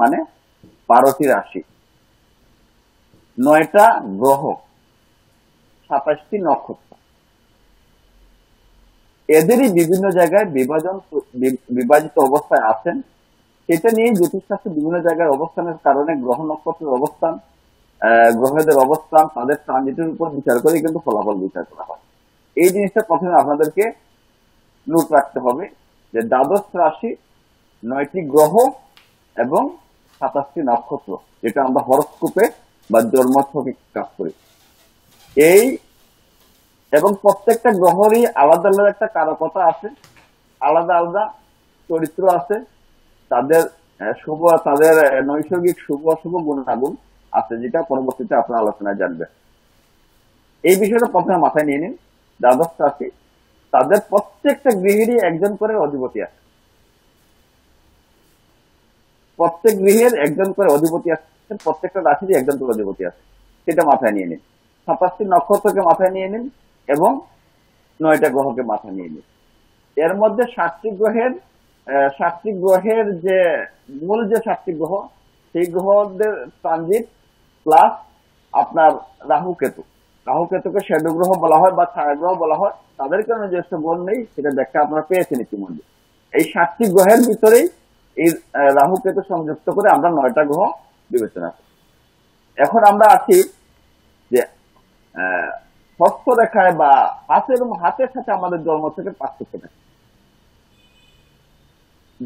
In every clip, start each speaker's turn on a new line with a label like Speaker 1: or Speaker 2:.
Speaker 1: মানে 12টি রাশি, 9টা গ্রহ, 27টি নক্ষত্র। এদেরই বিভিন্ন জায়গায় বিভাজিত অবস্থায় আছেন। সেটা নিয়ে জ্যোতিষশাস্ত্রে বিভিন্ন জায়গায় অবস্থানের কারণে গ্রহ নক্ষত্রের অবস্থান, গ্রহদের অবস্থান, তাদের ট্রানজিটের উপর বিচার করে কিন্তু ফলাফল বিচার করা হয়। এই জিনিসটা প্রথমে আপনাদেরকে নোট রাখতে হবে যে দ্বাদশ রাশি, 9টি গ্রহ এবং 27টি নক্ষত্র, যেটা আমরা হরস্কোপে বা জন্মছকে কাজ করি। এই এবং প্রত্যেকটা গ্রহেরই আলাদা আলাদা একটা কারকতা আছে, আলাদা আলাদা চরিত্র আছে, তাদের তাদের নৈসর্গিক শুভ অশুভ গুণাগুণ আছে, যেটা পরবর্তীতে আপনার আলোচনায় জানবেন। এই বিষয়টা প্রথমে মাথায় নিয়ে নিন। দ্বাদশ রাশি, তাদের প্রত্যেকটা গৃহেরই একজন করে অধিপতি আছে, প্রত্যেক গৃহের একজন করে অধিপতি আছে, প্রত্যেকটা রাশিরই একজন করে অধিপতি আছে, সেটা মাথায় নিয়ে নিন। 27টি নক্ষত্রকে মাথায় নিয়ে নিন এবং 9টা গ্রহকে মাথায় নিয়ে নিন। এর মধ্যে 7টি গ্রহের যে মূল যে 7টি গ্রহ, সেই গ্রহদের ট্রানজিট প্লাস আপনার রাহু কেতুকে শ্যাডো গ্রহ বলা হয় বা ছায়া গ্রহ বলা হয়। তাদের কারণে যে গুণ নেই সেটা ব্যাখ্যা আপনারা পেয়েছেন ইতিমধ্যে। এই 7টি গ্রহের ভিতরেই এই রাহু কেতু সংযুক্ত করে আমরা 9টা গ্রহ বিবেচনা করি। এখন আমরা আছি যে হস্তরেখায় বা হাতের সাথে আমাদের জন্ম থেকে পার্থক্য থাকে।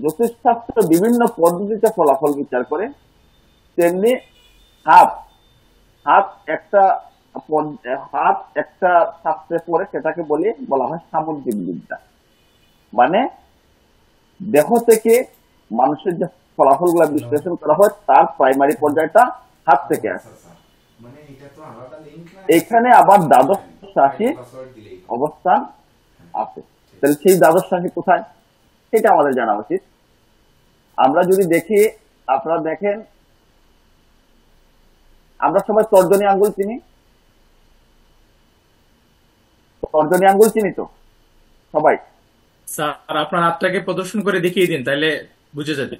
Speaker 1: জ্যোতিষশাস্ত্র বিভিন্ন পদ্ধতিতে ফলাফল বিচার করে, তেমনি হাত একটা শাস্ত্রে পড়ে, সেটাকে বলা হয় সামুদ্রিক বিদ্যা। মানে দেহ থেকে মানুষের যে ফলাফল গুলা বিশ্লেষণ করা হয় তার প্রাইমারি পর্যায়টা হাত থেকে আসে। এখানে আবার দ্বাদশ রাশির অবস্থান আছে। তাহলে সেই দ্বাদশ রাশি কোথায় সেটা আমাদের জানা উচিত। আমরা যদি দেখি, আপনারা দেখেন, আমরা সবাই তর্জনী আঙ্গুল চিনি, তর্জনী আঙ্গুল চিনি তো সবাই?
Speaker 2: স্যার আপনার হাতটাকে প্রদর্শন করে দেখিয়ে দিন, তাহলে বুঝে যাবে।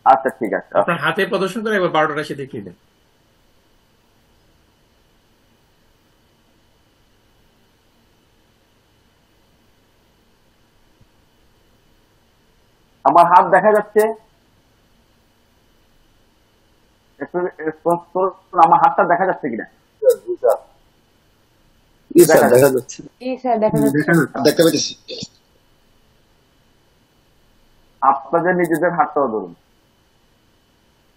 Speaker 1: আচ্ছা ঠিক আছে,
Speaker 2: আপনার হাতে প্রদর্শন করে একবার 12টা রাশি দেখিয়ে দিন।
Speaker 1: আমার হাত দেখা যাচ্ছে? আমার হাতটা দেখা যাচ্ছে কিনা? আপনাদের নিজেদের হাতটাও ধরুন।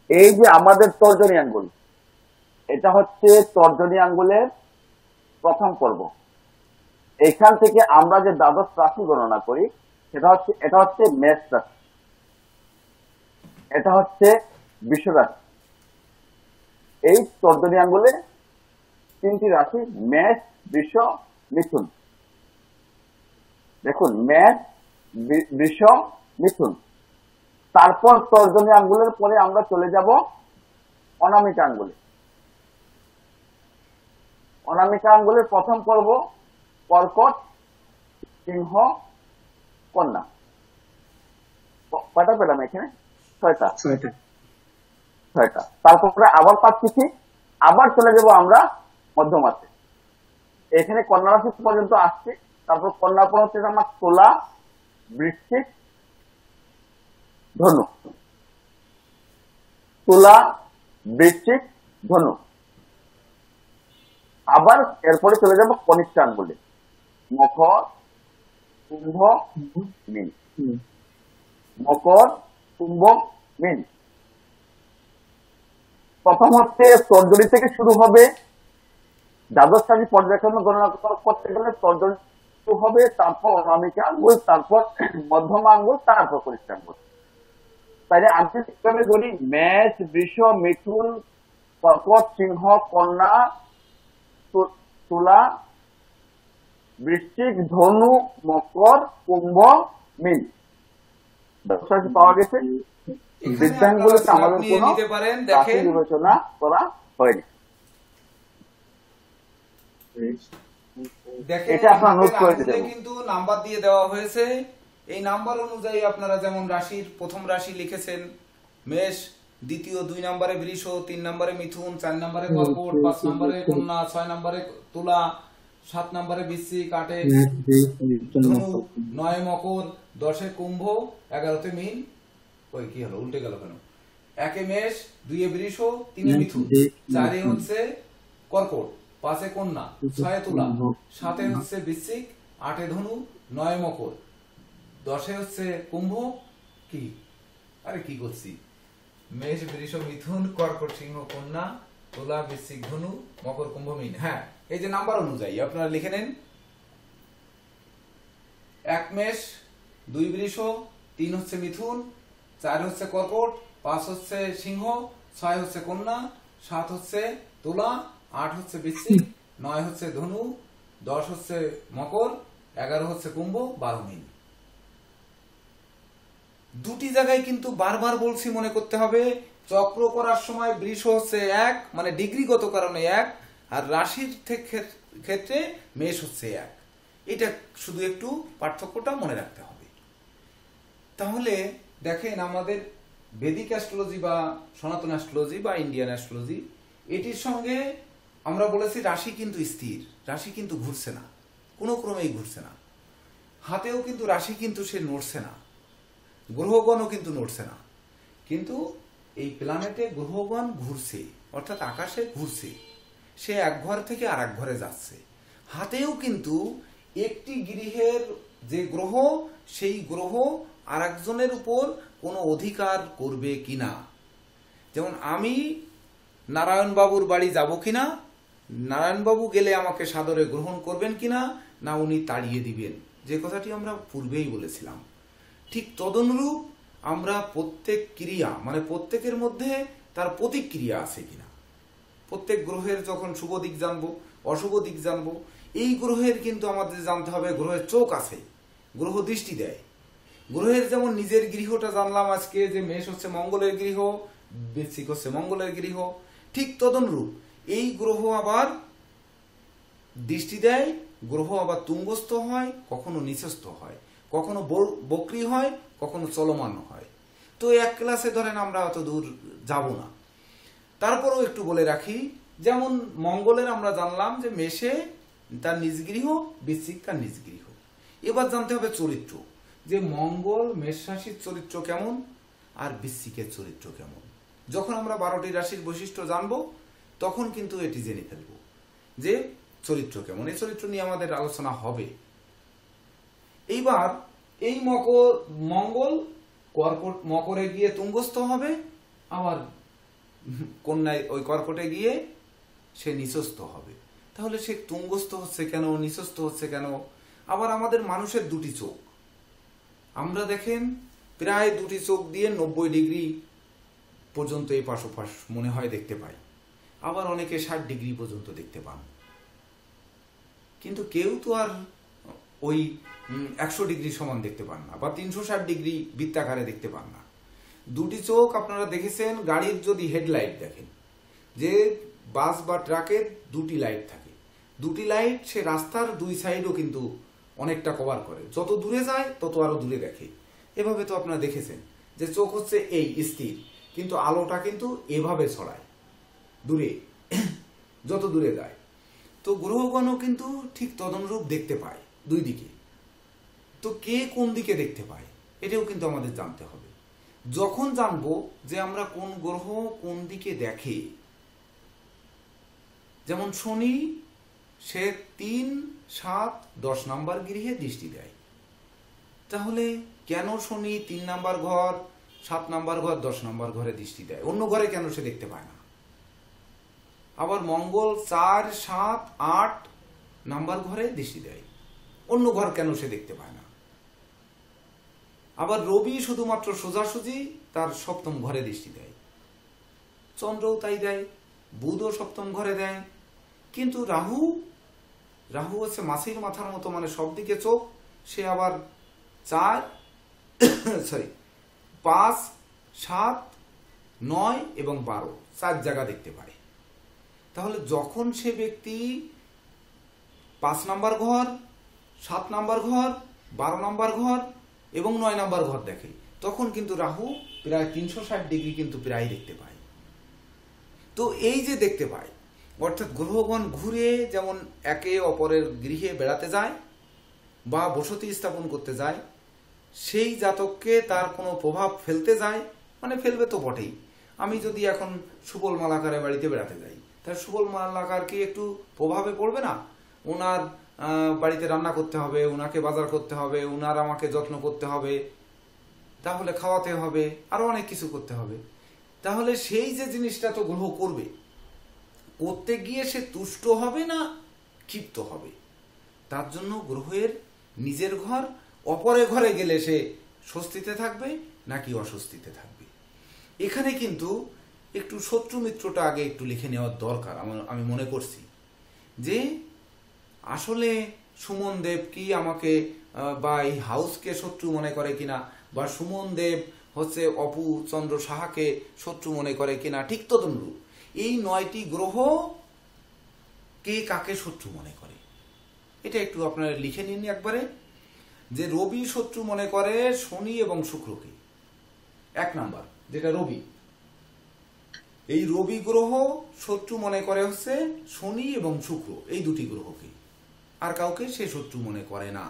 Speaker 1: এই যে আমাদের তর্জনী আঙ্গুল, এটা হচ্ছে তর্জনী আঙ্গুলের প্রথম পর্ব। এখান থেকে আমরা যে দ্বাদশ রাশি গণনা করি এটা হচ্ছে মেষ রাশি, এটা হচ্ছে বৃষ রাশি। এই তর্জনী আঙ্গুলে 3টি রাশি, মেষ, বৃষ, মিথুন। দেখুন, মেষ, বৃষ, মিথুন। তারপর তর্জনী আঙ্গুলের পরে আমরা চলে যাব অনামিকা আঙ্গুলে। অনামিকা আঙ্গুলের প্রথম পর্ব কর্কট, সিংহ, কন্যা। কয়টা পেলাম এখানে? 6টা। তারপরে আবার পাচ্ছি কি, আবার চলে যাব আমরা মধ্যমাতে। এখানে কন্যা রাশি পর্যন্ত আসছে। তারপর কন্যা পর হচ্ছে আমার তুলা, বৃশ্চিক, ধনু। তুলা, বৃশ্চিক, ধনু। আবার এরপরে চলে যাব কনিষ্ঠ আঙ্গুলে, মকর, কুম্ভ, মীন। মকর, কুম্ভ, মীন। প্রথম হচ্ছে তর্জনী থেকে শুরু হবে। দ্বাদশ রাশি পর্যায়ক্রমে গণনা করতে গেলে তর্জনী শুরু হবে, তারপর অনামিকা আঙ্গুল, তারপর মধ্যমা আঙ্গুল, তারপর কনিষ্ঠ আঙ্গুল। তাইলে আমি কিভাবে ধরি? মেষ, বৃষ, মিথুন, কর্কট, সিংহ, কন্যা, তুলা, বৃশ্চিক, ধনু, মকর, কুম্ভ, মীন। পাওয়া গেছে। বিদ্যাঙ্গুলোতে আমাদের কোনো রাশি বিবেচনা করা হয়নি। এটা আপনার নোট করে দিতে হবে।
Speaker 3: কিন্তু নাম্বার দিয়ে দেওয়া হয়েছে। এই নাম্বার অনুযায়ী আপনারা যেমন রাশির প্রথম রাশি লিখেছেন মেষ, দ্বিতীয় 2 নম্বরে বৃষ, 3 নম্বরে মিথুন, 4 নম্বরে কর্কট, 5 নম্বরে কন্যা, 6 নম্বরে তুলা, 7 নম্বরে বৃশ্চিক, 8 ধনু, 9 মকর, 10 কুম্ভ, 11 মীন। ওই কি হলো, উল্টে গেল কেন? 1 মেষ, 2 বৃষ, 3 মিথুন, 4 হচ্ছে কর্কট, 5 কন্যা, 6 তুলা, 7 হচ্ছে বৃশ্চিক, 8 ধনু, 9 মকর, 10 হচ্ছে কুম্ভ। কি আরে কি করছি, মেষ বৃষ মিথুন কর্কট সিংহ কন্যা তুলা বৃশ্চিক ধনু মকর কুম্ভ মীন। হ্যাঁ, এই যে নাম্বার অনুযায়ী আপনারা লিখে নেন। 1 মেষ, 2 বৃষ, 3 হচ্ছে মিথুন, 4 হচ্ছে কর্কট, 5 হচ্ছে সিংহ, 6 হচ্ছে কন্যা, 7 হচ্ছে তুলা, 8 হচ্ছে বৃশ্চিক, 9 হচ্ছে ধনু, 10 হচ্ছে মকর, 11 হচ্ছে কুম্ভ, 12 মীন। দুটি জায়গায় কিন্তু বারবার বলছি, মনে করতে হবে, চক্র করার সময় বৃষ হচ্ছে 1, মানে ডিগ্রিগত কারণে 1, আর রাশির ক্ষেত্রে মেষ হচ্ছে 1। এটা শুধু একটু পার্থক্যটা মনে রাখতে হবে। তাহলে দেখেন, আমাদের বেদিক অ্যাস্ট্রোলজি বা সনাতন অ্যাস্ট্রোলজি বা ইন্ডিয়ান অ্যাস্ট্রোলজি, এটির সঙ্গে আমরা বলেছি রাশি কিন্তু স্থির, রাশি কিন্তু ঘুরছে না, কোনো ক্রমেই ঘুরছে না। হাতেও কিন্তু রাশি কিন্তু সে নড়ছে না, গ্রহগণও কিন্তু নড়ছে না, কিন্তু এই প্ল্যানেটে গ্রহগণ ঘুরছে, অর্থাৎ আকাশে ঘুরছে, সে এক ঘর থেকে আর এক ঘরে যাচ্ছে। হাতেও কিন্তু একটি গৃহের যে গ্রহ, সেই গ্রহ আর একজনের উপর কোনো অধিকার করবে কিনা। যেমন আমি নারায়ণবাবুর বাড়ি যাব কিনা, নারায়ণবাবু গেলে আমাকে সাদরে গ্রহণ করবেন কিনা, না উনি তাড়িয়ে দিবেন, যে কথাটি আমরা পূর্বেই বলেছিলাম। ঠিক তদনুরূপ আমরা প্রত্যেক ক্রিয়া, মানে প্রত্যেকের মধ্যে তার প্রতিক্রিয়া আছে কিনা। প্রত্যেক গ্রহের যখন শুভ দিক জানবো, অশুভ দিক জানবো, এই গ্রহের কিন্তু আমাদের জানতে হবে গ্রহের চোখ আছে, গ্রহ দৃষ্টি দেয়। গ্রহের যেমন নিজের গৃহটা জানলাম আজকে, যে মেষ হচ্ছে মঙ্গলের গৃহ, বৃশ্চিক হচ্ছে মঙ্গলের গৃহ, ঠিক তদনুরূপ এই গ্রহ আবার দৃষ্টি দেয়, গ্রহ আবার তুঙ্গস্থ হয়, কখনো নিচস্থ হয়, কখনো বক্রী হয়, কখনো চলমান হয়। তো এক ক্লাসে ধরেন আমরা অত দূর যাব না, তারপরেও একটু বলে রাখি। যেমন মঙ্গলের আমরা জানলাম যে মেষে তার নিজ গৃহ, বৃশ্চিক তার নিজ গৃহ। এবার জানতে হবে চরিত্র, যে মঙ্গল মেষ রাশির চরিত্র কেমন আর বৃশ্চিকের চরিত্র কেমন। যখন আমরা 12টি রাশির বৈশিষ্ট্য জানবো, তখন কিন্তু এটি জেনে ফেলব যে চরিত্র কেমন। এই চরিত্র নিয়ে আমাদের আলোচনা হবে। এইবার এই মঙ্গল কর্কট, মকরে গিয়ে তুঙ্গস্থ হবে, আবার কন্যায় ওই কর্কটে গিয়ে সে নিচস্থ হবে। তাহলে সে তুঙ্গস্থ হচ্ছে কেন, নিচস্থ হচ্ছে কেন? আবার আমাদের মানুষের দুটি চোখ, আমরা দেখেন প্রায় দুটি চোখ দিয়ে 90 ডিগ্রি পর্যন্ত এই পাশ ওপাশ মনে হয় দেখতে পাই, আবার অনেকে 60 ডিগ্রি পর্যন্ত দেখতে পান। কিন্তু কেউ তো আর ওই 100 ডিগ্রি সমান দেখতে পান না, বা 360 ডিগ্রি বৃত্তাকারে দেখতে পান না। দুটি চোখ আপনারা দেখেছেন, গাড়ির যদি হেডলাইট দেখেন, যে বাস বা ট্রাকের দুটি লাইট থাকে, দুটি লাইট সে রাস্তার দুই সাইডও কিন্তু অনেকটা কভার করে, যত দূরে যায় তত আরো দূরে দেখে। এভাবে তো আপনারা দেখেছেন যে চোখ হচ্ছে এই স্থির, কিন্তু আলোটা কিন্তু এভাবে ছড়ায় দূরে, যত দূরে যায়। তো গ্রহগণও কিন্তু ঠিক তদনুরূপ দেখতে পায় দুই দিকে। তো কে কোন দিকে দেখতে পায়, এটাও কিন্তু আমাদের জানতে হবে। যখন জানবো যে আমরা কোন গ্রহ কোন দিকে দেখে, যেমন শনি, সে 3, 7, 10 নাম্বার গৃহে দৃষ্টি দেয়। তাহলে কেন শনি 3 নাম্বার ঘর, 7 নাম্বার ঘর, 10 নাম্বার ঘরে দৃষ্টি দেয়, অন্য ঘরে কেন সে দেখতে পায় না? আবার মঙ্গল 4, 7, 8 নাম্বার ঘরে দৃষ্টি দেয়, অন্য ঘর কেন সে দেখতে পায় না? আবার রবি শুধুমাত্র সোজাসুজি তার 7ম ঘরে দৃষ্টি দেয়, চন্দ্রও তাই দেয়, বুধও 7ম ঘরে দেয়। কিন্তু রাহু হচ্ছে মাছির মাথার মতো, মানে সব দিকে চোখ, সে আবার 5, 7, 9 এবং 12 4 জায়গা দেখতে পায়। তাহলে যখন সে ব্যক্তি 5 নাম্বার ঘর, 7 নাম্বার ঘর, 12 নাম্বার ঘর এবং 9 নাম্বার ঘর দেখে, তখন কিন্তু রাহু প্রায় 360 ডিগ্রি কিন্তু প্রায় দেখতে পায়। তো এই যে দেখতে পায়, অর্থাৎ গ্রহগণ ঘুরে যেমন একে অপরের গৃহে বেড়াতে যায় বা বসতি স্থাপন করতে যায়, সেই জাতককে তার কোনো প্রভাব ফেলতে যায়, মানে ফেলবে তো বটেই। আমি যদি এখন সুবল মালাকারের বাড়িতে বেড়াতে যাই, তাহলে সুবল মালাকার কি একটু প্রভাবে পড়বে না? ওনার বাড়িতে রান্না করতে হবে, ওনাকে বাজার করতে হবে, ওনার আমাকে যত্ন করতে হবে, তাহলে খাওয়াতে হবে, আরো অনেক কিছু করতে হবে। তাহলে সেই যে জিনিসটা তো গ্রহ করবে, করতে গিয়ে সে তুষ্ট হবে না ক্ষিপ্ত হবে? তার জন্য গ্রহের নিজের ঘর, অপরের ঘরে গেলে সে স্বস্তিতে থাকবে নাকি অস্বস্তিতে থাকবে। এখানে কিন্তু একটু শত্রু মিত্রটা আগে একটু লিখে নেওয়ার দরকার। আমি মনে করছি যে আসলে সুমন দেব কি আমাকে বা এই হাউসকে শত্রু মনে করে কিনা, বা সুমন দেব হচ্ছে অপু চন্দ্র সাহাকে শত্রু মনে করে কিনা, ঠিক তদনুরূপ এই 9টি গ্রহ কে কাকে শত্রু মনে করে এটা একটু আপনারা লিখে নিন একবারে। যে রবি শত্রু মনে করে শনি এবং শুক্রকে, 1 নাম্বার যেটা রবি, এই রবি গ্রহ শত্রু মনে করে হচ্ছে শনি এবং শুক্র, এই দুটি গ্রহকে, আর কাউকে সে শত্রু মনে করে না।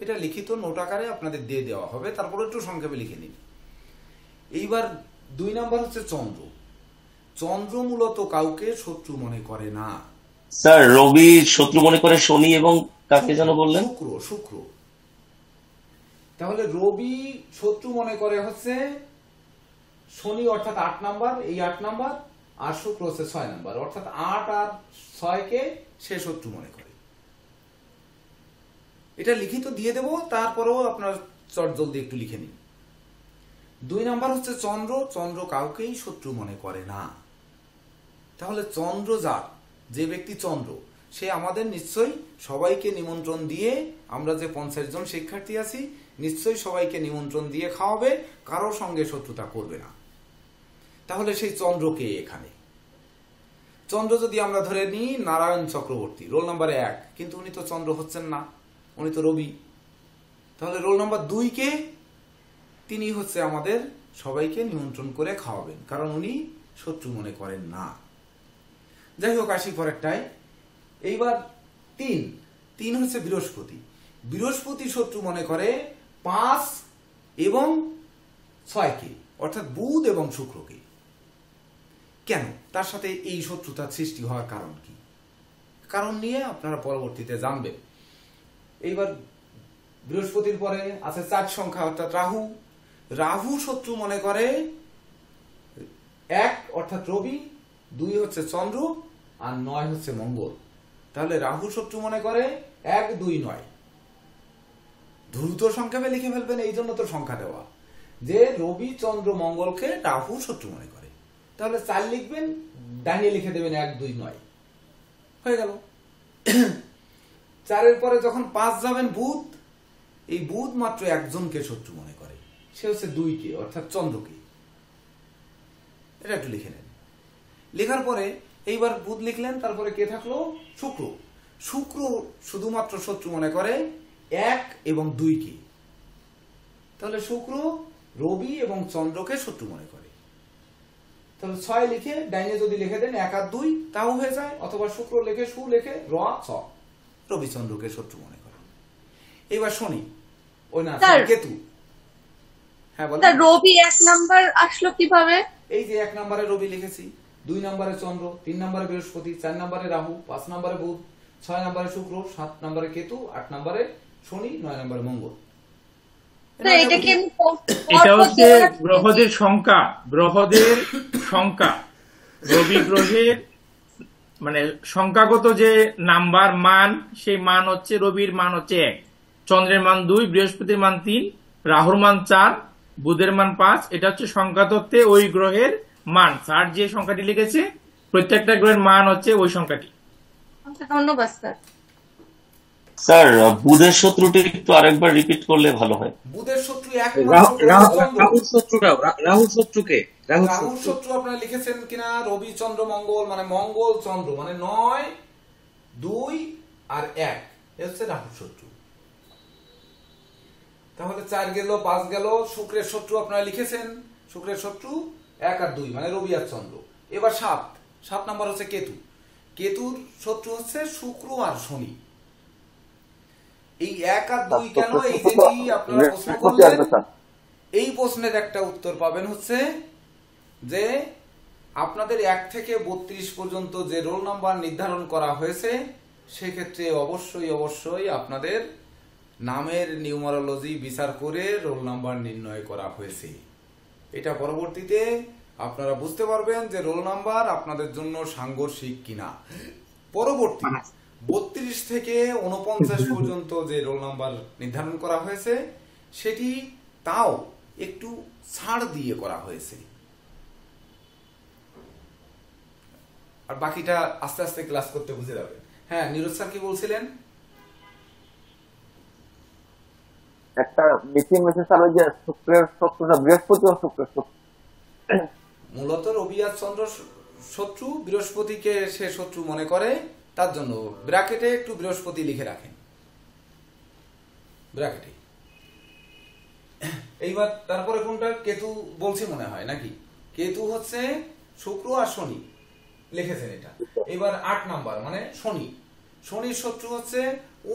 Speaker 3: এটা লিখিত নোট আকারে আপনাদের দিয়ে দেওয়া হবে, তারপরে একটু সংক্ষেপে লিখে নিন। এইবার 2 নাম্বার হচ্ছে চন্দ্র। চন্দ্র মূলত কাউকে শত্রু মনে করে না।
Speaker 4: স্যার রবি শত্রু মনে করে শনি এবং কাকে যেন বললেন?
Speaker 3: শুক্র। তাহলে রবি শত্রু মনে করে হচ্ছে শনি অর্থাৎ 8 নাম্বার, এই 8 নাম্বার, আর শুক্র হচ্ছে 6 নাম্বার, অর্থাৎ 8 আর 6 কে সে শত্রু মনে করে। এটা লিখিত দিয়ে দেব, তারপরেও আপনার চট জলদি একটু লিখে নিন। 2 নাম্বার হচ্ছে চন্দ্র। চন্দ্র কাউকেই শত্রু মনে করে না। তাহলে চন্দ্র যার, যে ব্যক্তি চন্দ্র, সে আমাদের নিশ্চয়ই সবাইকে নিমন্ত্রণ দিয়ে, আমরা যে 50 জন শিক্ষার্থী আছি, নিশ্চয়ই সবাইকে নিমন্ত্রণ দিয়ে খাওয়াবে, কারোর সঙ্গে শত্রুতা করবে না। তাহলে সেই চন্দ্রকে এখানে, চন্দ্র যদি আমরা ধরে নিই নারায়ণ চক্রবর্তী, রোল নাম্বার 1, কিন্তু উনি তো চন্দ্র হচ্ছেন না, উনি তো রবি। তাহলে রোল নাম্বার 2 কে, তিনি হচ্ছে আমাদের সবাইকে নিমন্ত্রণ করে খাওয়াবেন, কারণ উনি শত্রু মনে করেন না। যাই হোক, আসি পরেরটাই। এইবার 3 হচ্ছে বৃহস্পতি। বৃহস্পতি শত্রু মনে করে 5 এবং 6 কে, অর্থাৎ বুধ এবং শুক্রকে। কেন তার সাথে এই শত্রুতার সৃষ্টি হওয়ার কারণ কি? কারণ নিয়ে আপনারা পরবর্তীতে জানবেন। এইবার বৃহস্পতির পরে আছে 4 সংখ্যা, অর্থাৎ রাহু। রাহু শত্রু মনে করে 1 অর্থাৎ রবি, 2 হচ্ছে চন্দ্র, আর 9 হচ্ছে মঙ্গল। তাহলে রাহু শত্রু মনে করে 1, 2, 9। দ্রুত সংখ্যাবে লিখে ফেলবেন, এই জন্য তো সংখ্যা দেওয়া, যে রবি চন্দ্র মঙ্গলকে রাহু শত্রু মনে করে। তাহলে 4 লিখবেন, ডাইনে লিখে দেবেন 1, 2, 9, হয়ে গেল। 4-এর পরে যখন 5 যাবেন বুধ, এই বুধ মাত্র একজনকে শত্রু মনে করে, সে হচ্ছে 2 কে, অর্থাৎ চন্দ্রকে। এটা একটু লিখে নেন। লেখার পরে এইবার বুধ লিখলেন, তারপরে কে থাকলো? শুক্র। শুক্র শুধুমাত্র শত্রু মনে করে 1 এবং 2 কে। তাহলে শুক্র রবি এবং চন্দ্রকে শত্রু মনে করে। তাহলে 6 লিখে ডাইনে যদি লিখে দেন 1 আর 2, তাও হয়ে যায়। অথবা শুক্র লিখে সু লিখে র 6, রবি চন্দ্রকে শত্রু মনে করে। এবার শনি, ওই না কেতু। হ্যাঁ বলেন।
Speaker 5: রবি 1 নাম্বার আসলো কিভাবে?
Speaker 3: এই যে 1 নম্বরে রবি লিখেছি, 2 নম্বরে চন্দ্র, 3 নম্বরে বৃহস্পতি, 4 নম্বরে রাহু, 5 নম্বরে বুধ, 6 নম্বরে শুক্র, 7 নম্বরে কেতু, 8 নম্বরে শনি, 9 নম্বরে মঙ্গল।
Speaker 2: এটা হচ্ছে গ্রহদের সংখ্যা, গ্রহদের সংখ্যা। রবি গ্রহের মানে সংখ্যাগত যে নাম্বার মান, সেই মান হচ্ছে, রবির মান হচ্ছে 1, চন্দ্রের মান 2, বৃহস্পতির মান 3, রাহুর মান 4, বুধের মান 5। এটা হচ্ছে সংখ্যাতত্ত্বে ওই গ্রহের মান। স্যার যে সংখ্যাটি লিখেছে, প্রত্যেকটা গ্রহের মান হচ্ছে ওই সংখ্যাটি।
Speaker 5: ধন্যবাদ স্যার।
Speaker 4: স্যার বুধের শত্রুটি একটু আরেকবার রিপিট করলে ভালো হয়।
Speaker 3: বুধের শত্রু
Speaker 6: রাহুর শত্রুটাও, রাহুর শত্রুকে,
Speaker 3: রাহুর শত্রু আপনারা লিখেছেন কিনা? রবি চন্দ্র মঙ্গল, মানে মঙ্গল চন্দ্র, মানে 9, 2 আর 1, এ হচ্ছে রাহুর শত্রু। তাহলে 4 গেল, 5 গেল। শুক্রের শত্রু আপনারা লিখেছেন, শুক্রের শত্রু 1 আর 2 মানে রবি আর চন্দ্র। এবার 7 নাম্বার হচ্ছে কেতু। কেতুর শত্রু হচ্ছে শুক্র আর শনি। এই 1 আর 2 কেন, এই যেটি আপনারা প্রশ্ন করলেন, এই প্রশ্নের একটা উত্তর পাবেন হচ্ছে যে আপনাদের 1 থেকে 32 পর্যন্ত যে রোল নাম্বার নির্ধারণ করা হয়েছে, সেক্ষেত্রে অবশ্যই আপনাদের নামের নিউমারোলজি বিচার করে রোল নাম্বার নির্ণয় করা হয়েছে। এটা পরবর্তীতে আপনারা বুঝতে পারবেন যে রোল নাম্বার আপনাদের জন্য সাংঘর্ষিক কিনা। পরবর্তী 32 থেকে 49 পর্যন্ত যে রোল নাম্বার নির্ধারণ করা হয়েছে, সেটি তাও একটু ছাড় দিয়ে করা হয়েছে। আর বাকিটা আস্তে আস্তে ক্লাস করতে বুঝে যাবেন। হ্যাঁ, নীরজ স্যার কি বলছিলেন?
Speaker 1: একটা মিটিং হয়েছে স্যার, ওই যে শুক্রের শত্রুটা বৃহস্পতি ও শুক্রের শত্রু।
Speaker 3: মূলত রবি আর চন্দ্র শত্রু, বৃহস্পতিকে সে শত্রু মনে করে, তার জন্য ব্র্যাকেটে একটু বৃহস্পতি লিখে রাখেন, ব্র্যাকেটে। এইবার তারপরে কোনটা? কেতু বলছি মনে হয় নাকি? কেতু হচ্ছে শুক্র আর শনি, লিখেছেন এটা। এবার 8 নাম্বার মানে শনি। শনির শত্রু হচ্ছে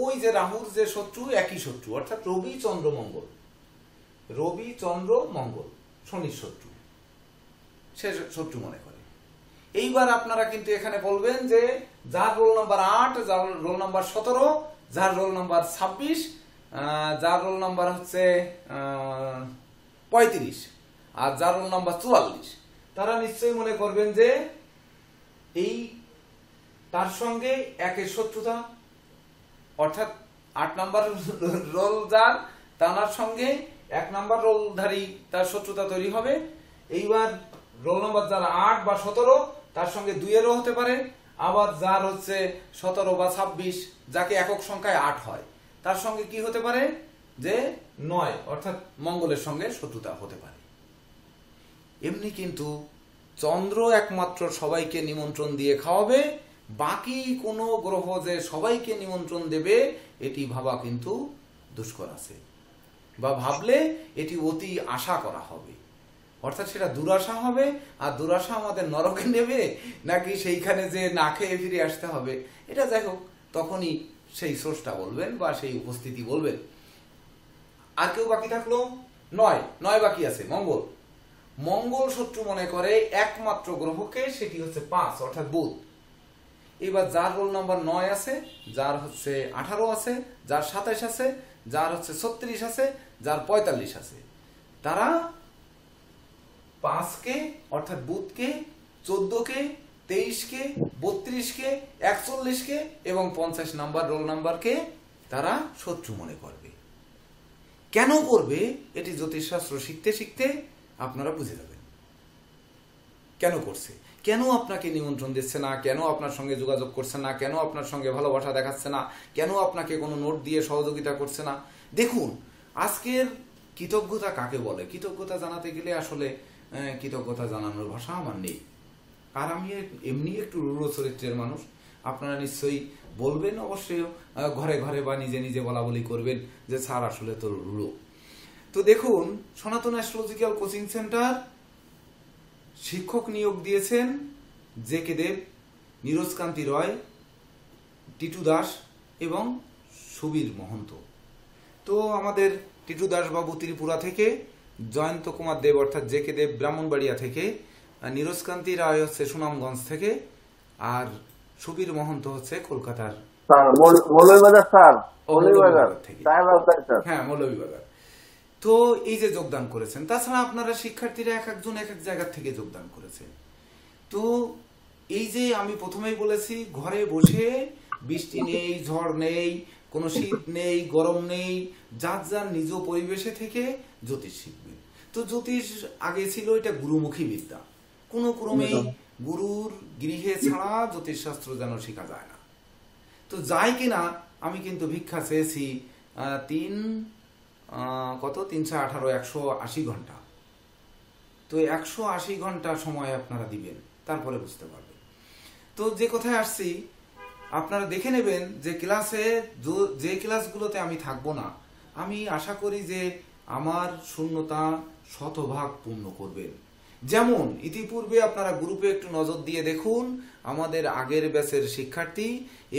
Speaker 3: ওই যে রাহুর যে শত্রু, একই শত্রু, অর্থাৎ রবি চন্দ্র মঙ্গল। রবি চন্দ্র মঙ্গল শনির শত্রু, সে শত্রু মনে করে। এইবার আপনারা কিন্তু এখানে বলবেন যে যার রোল নাম্বার 8, যার রোল নাম্বার 17, যার রোল নাম্বার 26, যার রোল নাম্বার হচ্ছে 35 আর যার রোল নাম্বার 44, তারা নিশ্চয়ই মনে করবেন যে এই তার সঙ্গে একের শত্রুতা, অর্থাৎ 8 নাম্বার রোল যার, তার সঙ্গে 1 নাম্বার রোলধারী তার শত্রুতা তৈরি হবে। এইবার রোল নাম্বার যারা 8 বা 17, তার সঙ্গে 2 এরও হতে পারে। আবার যার হচ্ছে 17 বা 26, যাকে একক সংখ্যায় 8 হয়, তার সঙ্গে কি হতে পারে যে 9, অর্থাৎ মঙ্গলের সঙ্গে শত্রুতা হতে পারে। এমনি কিন্তু চন্দ্র একমাত্র সবাইকে নিমন্ত্রণ দিয়ে খাওয়াবে, বাকি কোনো গ্রহ যে সবাইকে নিমন্ত্রণ দেবে এটি ভাবা কিন্তু দুষ্কর আছে, বা ভাবলে এটি অতি আশা করা হবে। অর্থাৎ সেটা দুরাশা হবে, আর দুরাশা আমাদের নরকে নেবে নাকি সেইখানে যে না খেয়ে ফিরে আসতে হবে, এটা যাই হোক তখনই সেই স্রষ্টা বলবেন বা সেই উপস্থিতি বলবেন। আর কেউ বাকি থাকলো? 9 বাকি আছে মঙ্গল। মঙ্গল শত্রু মনে করে একমাত্র গ্রহকে, সেটি হচ্ছে 5 অর্থাৎ বুধ। এবার যার রোল নাম্বার 9 আছে, যার হচ্ছে 18 আছে, যার 27 আছে, যার হচ্ছে 36 আছে, যার 45 আছে, তারা 5কে অর্থাৎ বুধকে, 14কে, 23কে, 32কে, 41কে এবং 50 নাম্বার রোল নাম্বারকে তারা শত্রু মনে করবে। কেন করবে এটি জ্যোতিষশাস্ত্র শিখতে শিখতে আপনারা বুঝে যাবেন কেন করছে, কেন আপনাকে নিমন্ত্রণ দিচ্ছে না, কেন আপনার সঙ্গে যোগাযোগ করছে না, কেন আপনার সঙ্গে ভালোবাসা দেখাচ্ছে না, কেন আপনাকে কোনো নোট দিয়ে সহযোগিতা করছে না। দেখুন, আজকের কৃতজ্ঞতা কাকে বলে? কৃতজ্ঞতা জানাতে গেলে আসলে কৃতজ্ঞতা জানানোর ভাষা আমার নেই। আর আমি এমনি একটু রূঢ় চরিত্রের মানুষ, আপনারা নিশ্চয়ই বলবেন, অবশ্যই ঘরে ঘরে বা নিজে নিজে বলা বলি করবেন যে স্যার আসলে তো রূঢ়। তো দেখুন, সনাতন অ্যাস্ট্রোলজিক্যাল কোচিং সেন্টার শিক্ষক নিয়োগ দিয়েছেন জে.কে. দেব, নীরজ কান্তি রয়, টিটু দাস এবং সুবীর মহন্ত। তো আমাদের টিটু দাস বাবু ত্রিপুরা থেকে, জয়ন্ত কুমার দেব অর্থাৎ জে.কে. দেব ব্রাহ্মণবাড়িয়া থেকে, নীরজ কান্তি রায় হচ্ছে সুনামগঞ্জ থেকে, আর সুবীর মহন্ত হচ্ছে কলকাতার
Speaker 1: মৌলভীবাজার স্যার,
Speaker 3: থেকে। হ্যাঁ, মৌলভীবাজার। তো এই যে যোগদান করেছেন, তাছাড়া আপনারা শিক্ষার্থীরা এক একজন এক এক জায়গা থেকে যোগদান করেছেন। তো এই যে আমি প্রথমেই বলেছি, ঘরে বসে বৃষ্টি নেই, ঝড় নেই, কোনো শীত নেই, গরম নেই, যার যার নিজ পরিবেশে থেকে জ্যোতিষ শিখবেন। তো জ্যোতিষ আগে ছিল এটা গুরুমুখী বিদ্যা, কোনো ক্রমেই গুরুর গৃহে ছাড়া জ্যোতিষশাস্ত্র যেন শেখা যায় না। তো যাই কিনা আমি কিন্তু ভিক্ষা চেয়েছি 318 180 ঘন্টা। তো 180 ঘন্টা সময় আপনারা দিবেন, তারপরে বুঝতে পারবেন। তো যে কথায় আসছি, আপনারা দেখে নেবেন যে ক্লাসে যে ক্লাসগুলোতে আমি থাকবো না আমি আশা করি যে আমার শূন্যতা শতভাগ পূর্ণ করবেন। যেমন ইতিপূর্বে আপনারা গ্রুপে একটু নজর দিয়ে দেখুন, আমাদের আগের ব্যাচের শিক্ষার্থী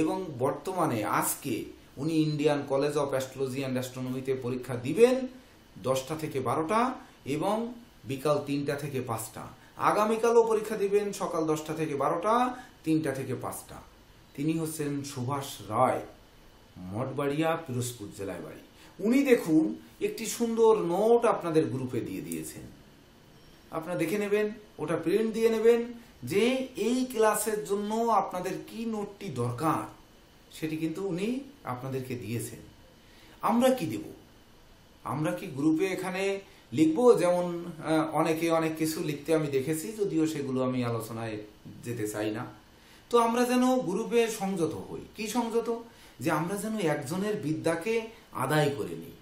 Speaker 3: এবং বর্তমানে আজকে উনি Indian College of Astrology and অ্যাস্ট্রোনমিতে পরীক্ষা দিবেন 10টা থেকে 12টা এবং বিকাল 3টা থেকে 5টা। আগামীকালও পরীক্ষা দিবেন সকাল 10টা থেকে 12টা, 3টা থেকে 5টা। তিনি হচ্ছেন সুভাষ রায়, মঠবাড়িয়া, পিরোজপুর জেলায় বাড়ি। উনি দেখুন একটি সুন্দর নোট আপনাদের গ্রুপে দিয়ে দিয়েছেন, আপনারা দেখে নেবেন, ওটা প্রিন্ট দিয়ে নেবেন যে এই ক্লাসের জন্য আপনাদের কি নোটটি দরকার সেটি কিন্তু উনি আপনাদেরকে দিয়েছেন। আমরা কি দেব? আমরা কি গ্রুপে এখানে লিখবো? যেমন অনেকে অনেক কিছু লিখতে আমি দেখেছি, যদিও সেগুলো আমি আলোচনায় যেতে চাই না। তো আমরা যেন গ্রুপে সংযত হই। কি সংযত? যে আমরা যেন একজনের বিদ্যাকে আদায় করে নিই।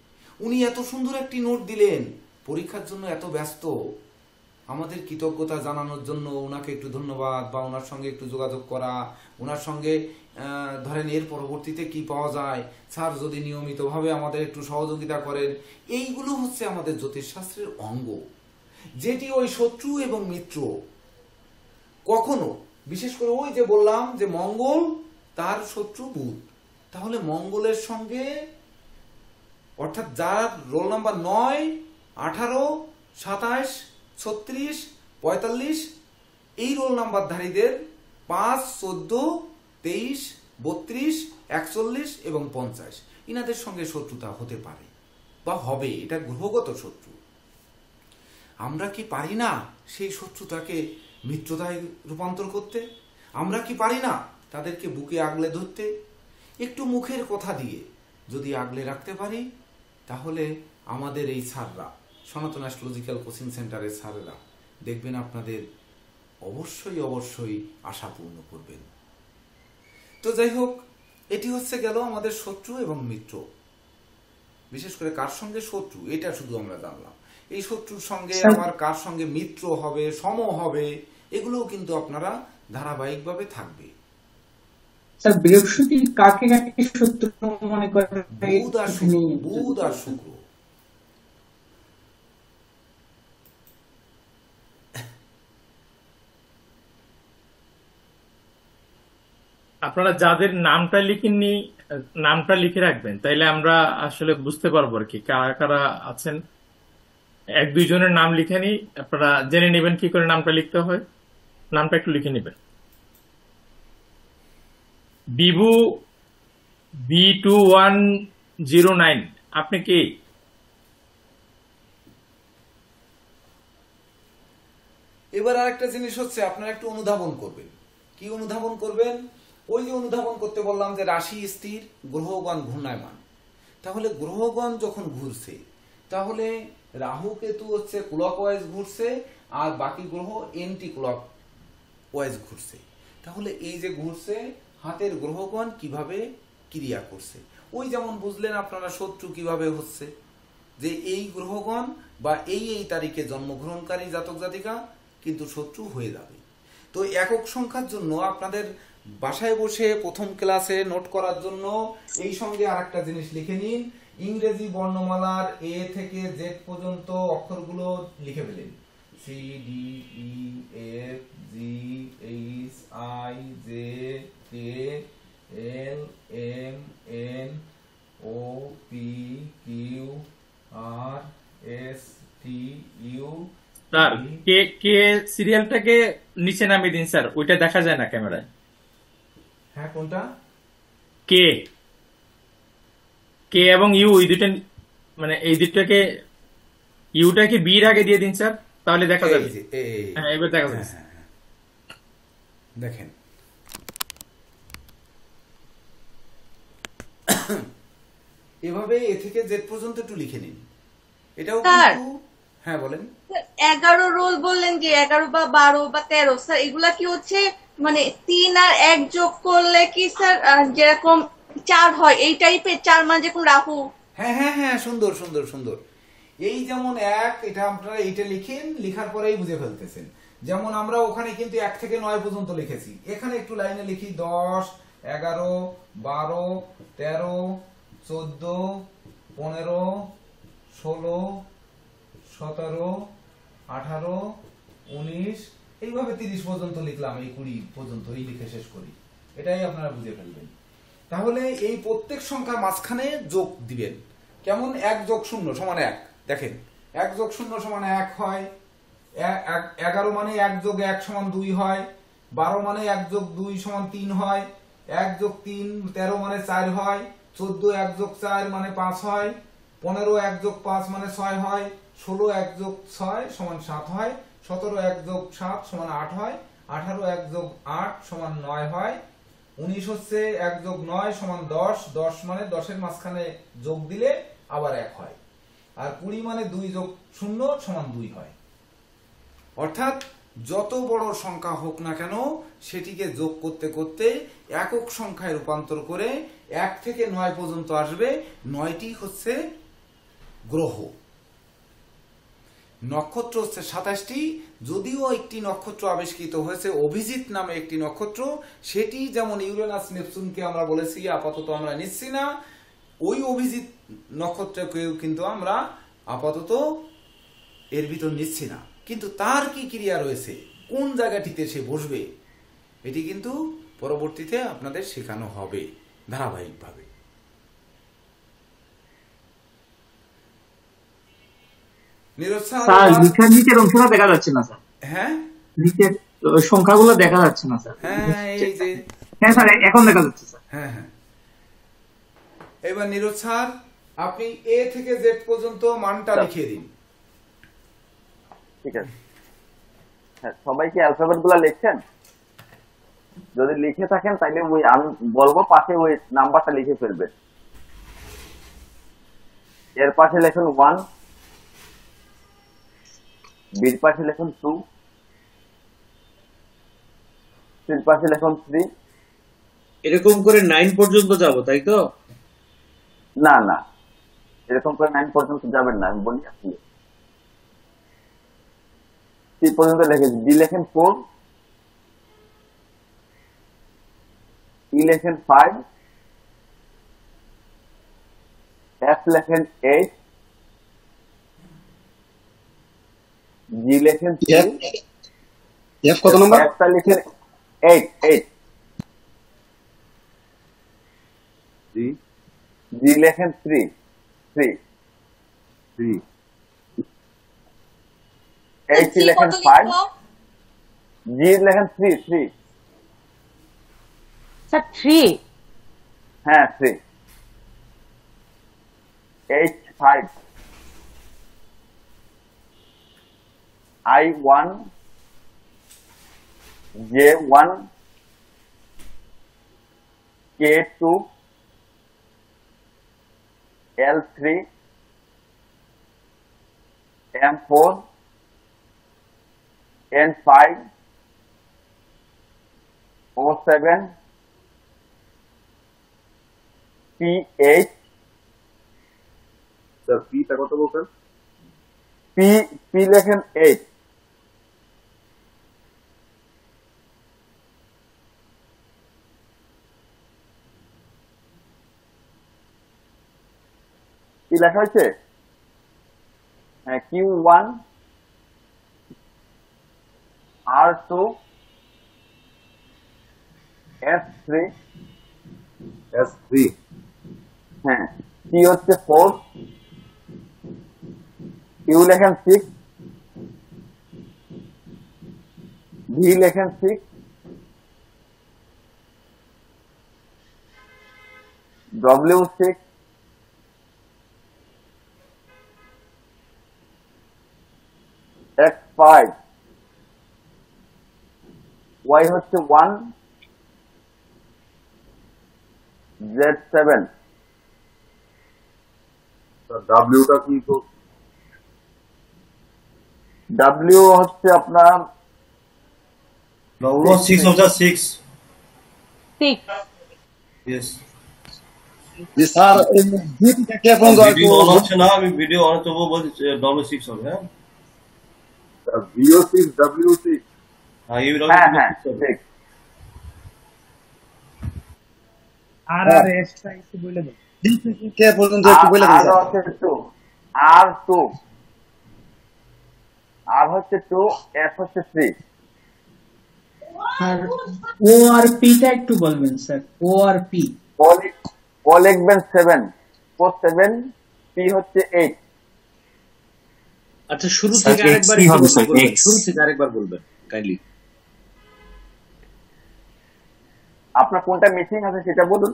Speaker 3: উনি এত সুন্দর একটি নোট দিলেন, পরীক্ষার জন্য এত ব্যস্ত, আমাদের কৃতজ্ঞতা জানানোর জন্য ওনাকে একটু ধন্যবাদ, বা ওনার সঙ্গে একটু যোগাযোগ করা, ওনার সঙ্গে ধরেন এর পরবর্তীতে কি পাওয়া যায়, স্যার যদি নিয়মিতভাবে আমাদের একটু সহযোগিতা করেন, এইগুলো হচ্ছে আমাদের জ্যোতিষশাস্ত্রের অঙ্গ। যেটি ওই শত্রু এবং মিত্র কখনো, বিশেষ করে ওই যে বললাম যে মঙ্গল তার শত্রু বুধ, তাহলে মঙ্গলের সঙ্গে অর্থাৎ যার রোল নাম্বার 9, 18, 27, 36, 45 এই রোল নাম্বারধারীদের 5, 14, 23, 32, 41 এবং 50 ইনাদের সঙ্গে শত্রুতা হতে পারে বা হবে, এটা গ্রহগত শত্রু। আমরা কি পারি না সেই শত্রুতাকে মিত্রতায় রূপান্তর করতে? আমরা কি পারি না তাদেরকে বুকে আগলে ধরতে? একটু মুখের কথা দিয়ে যদি আগলে রাখতে পারি, তাহলে আমাদের এই স্যাররা, সনাতন অ্যাস্ট্রোলজিক্যাল কোচিং সেন্টারের স্যারেরা দেখবেন আপনাদের অবশ্যই অবশ্যই আশা পূর্ণ করবেন। তো যাই হোক, এটি হচ্ছে গেল আমাদের শত্রু এবং মিত্র। বিশেষ করে কার সঙ্গে শত্রু এটা শুধু আমরা জানলাম, এই শত্রুর সঙ্গে আবার কার সঙ্গে মিত্র হবে, সম হবে, এগুলোও কিন্তু আপনারা ধারাবাহিকভাবে থাকবে।
Speaker 7: স্যার বৃহস্পতি কাকে কাকে শত্রু মনে করে?
Speaker 3: বুধ আর শুক্র।
Speaker 2: আপনারা যাদের নামটা লিখেননি নামটা লিখে রাখবেন, তাইলে আমরা আসলে বুঝতে পারবো আর কি কারা কারা আছেন। 1-2 জনের নাম লিখে নি, আপনারা জেনে নেবেন কি করে নামটা লিখতে হয়। নামটা একটু লিখে নেবেন। বিভু B2109, আপনি কি?
Speaker 3: এবার আরেকটা জিনিস হচ্ছে, আপনারা একটু অনুধাবন করবেন। কি অনুধাবন করবেন? ওই যে অনুধাবন করতে বললাম যে রাশি স্থির, গ্রহগণ ঘূর্ণায়মান। তাহলে গ্রহগণ যখন ঘুরছে, তাহলে রাহু কেতু হচ্ছে ক্লক ওয়াইজ ঘুরছে, আর বাকি গ্রহ এন্টি ক্লক ওয়াইজ ঘুরছে। তাহলে এই যে ঘুরছে, হাতের গ্রহগণ কিভাবে ক্রিয়া করছে, ওই যেমন বুঝলেন আপনারা শত্রু কিভাবে হচ্ছে, যে এই গ্রহগণ বা এই তারিখে জন্মগ্রহণকারী জাতক জাতিকা কিন্তু শত্রু হয়ে যাবে। তো একক সংখ্যার জন্য আপনাদের বাসায় বসে প্রথম ক্লাসে নোট করার জন্য এই সঙ্গে আরেকটা জিনিস লিখে নিন। ইংরেজি বর্ণমালার A থেকে Z পর্যন্ত অক্ষরগুলো লিখে ফেলেন। CDEFGHIJKLMNOPQRSTU।
Speaker 2: স্যার কে কে সিরিয়ালটাকে নিচে নামিয়ে দিন স্যার, ওইটা দেখা যায় না ক্যামেরায়।
Speaker 3: হ্যাঁ, কোনটা?
Speaker 2: কে কে এবং ইউ, এই দুইটা, মানে এই দুইটাকে, ইউটাকে বির আগে দিয়ে দিন স্যার, তাহলে দেখা যাবে। হ্যাঁ, এবার দেখা যাবে।
Speaker 3: দেখেন, এভাবে এ থেকে জেড পর্যন্ত একটু লিখে নিন। এটাও কিন্তু, হ্যাঁ বলেন।
Speaker 5: 11 রোল বললেন যে 11 বা 12 বা 13, স্যার এগুলা কি হচ্ছে মানে 3 আর 1 যোগ করলে কি স্যার যেরকম 4 হয়, এই টাইপের 4 মানে যেরকম রাহু?
Speaker 3: হ্যাঁ হ্যাঁ হ্যাঁ, সুন্দর সুন্দর সুন্দর। এই যেমন 1, এটা আপনারা এইটা লিখেন, লিখার পরেই বুঝে ফেলতেছেন। যেমন আমরা ওখানে কিন্তু 1 থেকে 9 পর্যন্ত লিখেছি, এখানে একটু লাইনে লিখি 10, 11, 12, 13, 14, 15, 16, 17, 18, 19, এইভাবে 30 পর্যন্ত লিখলাম, এই 20 পর্যন্ত এই লিখে শেষ করি। এটাই আপনারা বুঝে ফেলবেন। তাহলে এই প্রত্যেক সংখ্যার মাঝখানে যোগ দিবেন। কেমন? 1 যোগ 0 সমান 1। দেখেন 1 যোগ 0 সমান 1 হয়, 11 মানে 1 যোগ 1 সমান 2 হয়, 12 মানে 1 যোগ 2 সমান 3 হয়, 1 যোগ 3 13 মানে 4 হয়, 14 1 যোগ 4 মানে 5 হয়, 15 1 যোগ 5 মানে 6 হয়, 16 1 যোগ 6 সমান 7 হয়, 17 1 যোগ 7 সমান 8 হয়, 18 1 যোগ 8 সমান 9 হয়, 19 হচ্ছে 1 যোগ 9 সমান 10, 10 মানে 10 এর মাঝখানে যোগ দিলে আবার 1 হয়, আর 20 মানে 2 যোগ 0 সমান 2 হয়। অর্থাৎ যত বড় সংখ্যা হোক না কেন সেটিকে যোগ করতে করতে একক সংখ্যায় রূপান্তর করে 1 থেকে 9 পর্যন্ত আসবে। 9টি হচ্ছে গ্রহ। নক্ষত্র হচ্ছে 27টি। যদিও একটি নক্ষত্র আবিষ্কৃত হয়েছে অভিজিৎ নামে একটি নক্ষত্র, সেটি যেমন ইউরেনাস নেপচুনকে আমরা বলেছি আপাতত আমরা নিচ্ছি না, ওই অভিজিৎ নক্ষত্রকেও কিন্তু আমরা আপাতত এর ভিতর নিচ্ছি না। কিন্তু তার কি ক্রিয়া রয়েছে, কোন জায়গাটিতে সে বসবে, এটি কিন্তু পরবর্তীতে আপনাদের শেখানো হবে ধারাবাহিকভাবে।
Speaker 7: স্যার লিখার নিচের অংশটা দেখা যাচ্ছে না স্যার।
Speaker 3: হ্যাঁ,
Speaker 7: নিচের সংখ্যাগুলো দেখা যাচ্ছে না স্যার।
Speaker 3: হ্যাঁ এই যে,
Speaker 7: হ্যাঁ স্যার এখন দেখা যাচ্ছে স্যার।
Speaker 3: হ্যাঁ হ্যাঁ। এবার নীরজ স্যার আপনি এ থেকে জেড পর্যন্ত মানটা লিখিয়ে দিন।
Speaker 1: ঠিক আছে। হ্যাঁ, সবাই কি অ্যালফাবেট গুলা লিখছেন? যদি লিখে থাকেন তাহলে ওই আমি বলবো পাশে ওই নাম্বারটা লিখে ফেলবেন। এর পাশে লেখুন 1, বির পাশে লেখুন 2, সির পাশে লেখুন 3।
Speaker 6: এরকম করে 9 পর্যন্ত যাব, তাই তো?
Speaker 1: না না, এরকম করে 9 পর্যন্ত যাবেন না, আমি বলি আপনি সি পর্যন্ত লিখেন। ডি লেখেন 4, ই লেখেন 5, এফ লেখেন 8, জি লেখেন 3,
Speaker 8: এফ কত নম্বর?
Speaker 1: এফটা লিখেন 8, জি লেখেন 3, এইচ লেখেন 5, জি লেখেন 3,
Speaker 9: স্যার 3?
Speaker 1: হ্যাঁ 3, H 5, I 1, J 1, K 2, L 3, M 4, N 5, O 7, P 8।
Speaker 8: Sir পিটা কত বলছেন?
Speaker 1: P লেখেন 8, কি লেখা হয়েছে? হ্যাঁ, Q1, R2, S3,
Speaker 8: S3,
Speaker 1: হ্যাঁ, T হচ্ছে 4, Q লেখেন 6, V লেখেন 6, W 6, X 5, Y হচ্ছে 1, Z 7।
Speaker 8: ডাব্লিউটা কি?
Speaker 1: W হচ্ছে আপনার
Speaker 4: 6 of the 6.
Speaker 9: 6?
Speaker 4: Yes.
Speaker 8: G sir জিপটা কি এখন
Speaker 4: ভিডিও অন হচ্ছে না, আমি ভিডিও অন তবু বলছি W6 হবে। হ্যাঁ
Speaker 8: VO6 W6।
Speaker 4: হ্যাঁ এই
Speaker 1: হ্যাঁ হ্যাঁ ঠিক।
Speaker 7: আর এসটা একটু বলে দাও।
Speaker 8: জি থেকে কে পর্যন্ত একটু বলে দেন
Speaker 1: আর
Speaker 8: স্যার।
Speaker 1: হচ্ছে টু, আর টু, আর হচ্ছে টু, এফ হচ্ছে থ্রি।
Speaker 7: আর ও আর পিটা একটু বলবেন স্যার, ও আর পি।
Speaker 1: ও লিখবেন 7, ও 7, পি হচ্ছে 8।
Speaker 6: আচ্ছা শুরু
Speaker 4: স্যার,
Speaker 6: থেকে
Speaker 4: X
Speaker 6: আরেকবার
Speaker 4: কি
Speaker 6: একটু
Speaker 4: হবে স্যার?
Speaker 6: বলবেন,
Speaker 4: X।
Speaker 6: শুরু থেকে আরেকবার বলবেন কাইন্ডলি।
Speaker 1: আপনার কোনটা মিসিং আছে সেটা বলুন।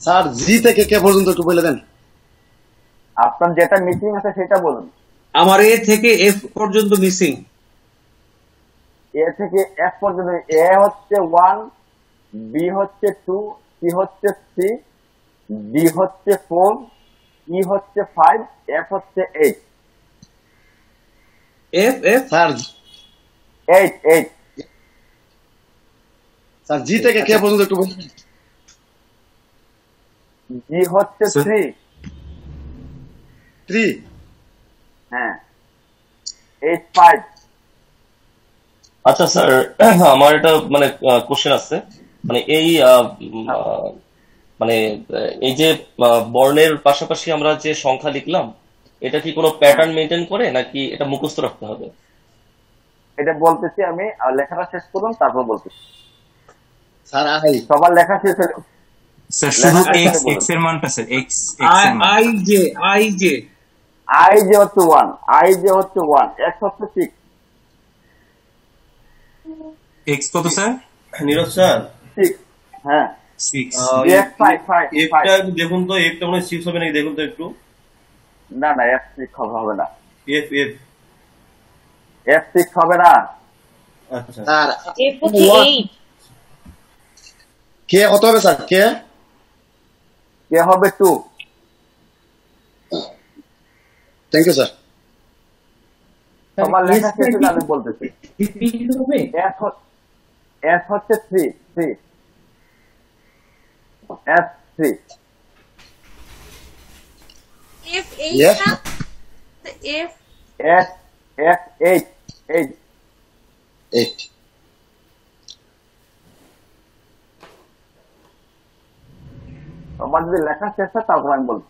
Speaker 8: স্যার জি থেকে কে পর্যন্ত একটু বলে দেন।
Speaker 1: আপনার যেটা মিসিং আছে সেটা বলুন।
Speaker 6: আমার এ থেকে এফ পর্যন্ত মিসিং।
Speaker 1: এ থেকে এফ পর্যন্ত। এ হচ্ছে 1, বি হচ্ছে 2, সি হচ্ছে 3, ডি হচ্ছে 4, ই হচ্ছে 5, এফ হচ্ছে 8।
Speaker 6: F F
Speaker 8: sir
Speaker 1: 8।
Speaker 8: স্যার জি থেকে কে পর্যন্ত একটু বলে দেন।
Speaker 1: জি হচ্ছে
Speaker 4: Sir?
Speaker 1: 3,
Speaker 8: 3
Speaker 1: হ্যাঁ, 8, 5।
Speaker 4: আচ্ছা স্যার, আমার এটা মানে কোশ্চেন আছে, মানে এই মানে এই যে বর্ণের পাশাপাশি আমরা যে সংখ্যা লিখলাম, এটা কি কোনো প্যাটার্ন মেনটেন করে নাকি এটা মুখস্থ রাখতে হবে?
Speaker 1: এটা বলতেছি আমি, আর লেখাটা শেষ করুন তারপর বলতেছি।
Speaker 8: স্যার আই
Speaker 1: সবার লেখা শেষ হলে
Speaker 10: স্যার শুধু
Speaker 1: লেখা শেষ
Speaker 10: এক্স
Speaker 1: বলুন।
Speaker 10: এক্স এর মানটা স্যার, এক্স এক্স এর মান।
Speaker 6: I J I J
Speaker 1: I যে হচ্ছে 1, আই যে হচ্ছে 1, এক্স হচ্ছে 6,
Speaker 10: এক্স কত স্যার?
Speaker 11: নীরজ স্যার
Speaker 1: 6, হ্যাঁ,
Speaker 10: 6।
Speaker 1: এফ 5, 5,
Speaker 11: এফটা দেখুন তো, এফটা মনে হয় 6 হবে নাকি দেখুন তো একটু।
Speaker 1: না না, এফ 6 হবে না,
Speaker 11: এফ এফ
Speaker 1: এফ 6 হবে না।
Speaker 11: আচ্ছা
Speaker 8: স্যার
Speaker 9: এফ হচ্ছে 8।
Speaker 8: কে কত হবে স্যার? কে
Speaker 1: কে হবে 2।
Speaker 8: Thank you sir.
Speaker 1: সবার লেখা শেষ হলে আমি বলতেছি।
Speaker 7: রিপিট হবে।
Speaker 1: এফ হচ্ছে 3, এফ 3,
Speaker 5: এফ
Speaker 8: Yes.
Speaker 5: 8 না, এফ
Speaker 1: এফ এফ 8,
Speaker 8: 8
Speaker 1: সবার যদি লেখা শেষ হয় তারপর আমি বলবো।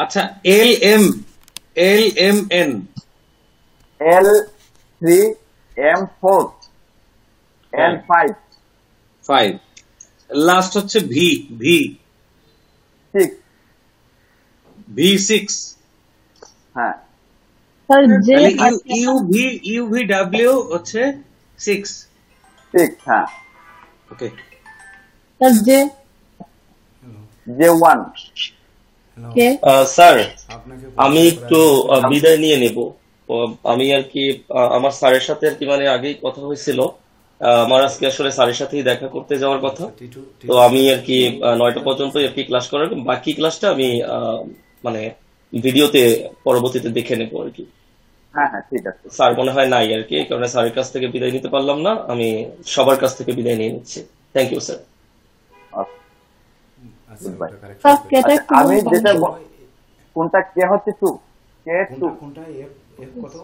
Speaker 6: আচ্ছা L M N
Speaker 1: L 3, M 4, L 5,
Speaker 6: 5, last হচ্ছে ভি
Speaker 1: 6,
Speaker 6: ভি 6।
Speaker 1: হ্যাঁ,
Speaker 9: স্যার জে
Speaker 6: ইউভি ডাব্লিউ হচ্ছে 6।
Speaker 1: 6, হ্যাঁ,
Speaker 6: ওকে
Speaker 9: স্যার জে
Speaker 1: যে 1।
Speaker 9: কে
Speaker 4: স্যার,
Speaker 3: আপনাকে
Speaker 4: আমি একটু বিদায় নিয়ে নেব। আমি আর কি আমার স্যারের সাথে আর কি মানে আগেই কথা হয়েছিল, আমার আজকে আসলে স্যারের সাথেই দেখা করতে যাওয়ার কথা। তো আমি আর কি 9টা পর্যন্ত আর কি ক্লাস করার, বাকি ক্লাসটা আমি মানে ভিডিওতে পরবর্তীতে দেখে নেবো আর কি।
Speaker 1: হ্যাঁ হ্যাঁ, ঠিক আছে।
Speaker 4: স্যার মনে হয় নাই আর কি, এই কারণে স্যারের কাছ থেকে বিদায় নিতে পারলাম না, আমি সবার কাছ থেকে বিদায় নিয়ে নিচ্ছি। Thank you sir.
Speaker 9: স্যার কেটা একটু
Speaker 1: আমি
Speaker 9: বলবেন?
Speaker 1: যেটা কোনটা কে হচ্ছে 2, কে 2,
Speaker 3: কোনটা এফ এফ কত?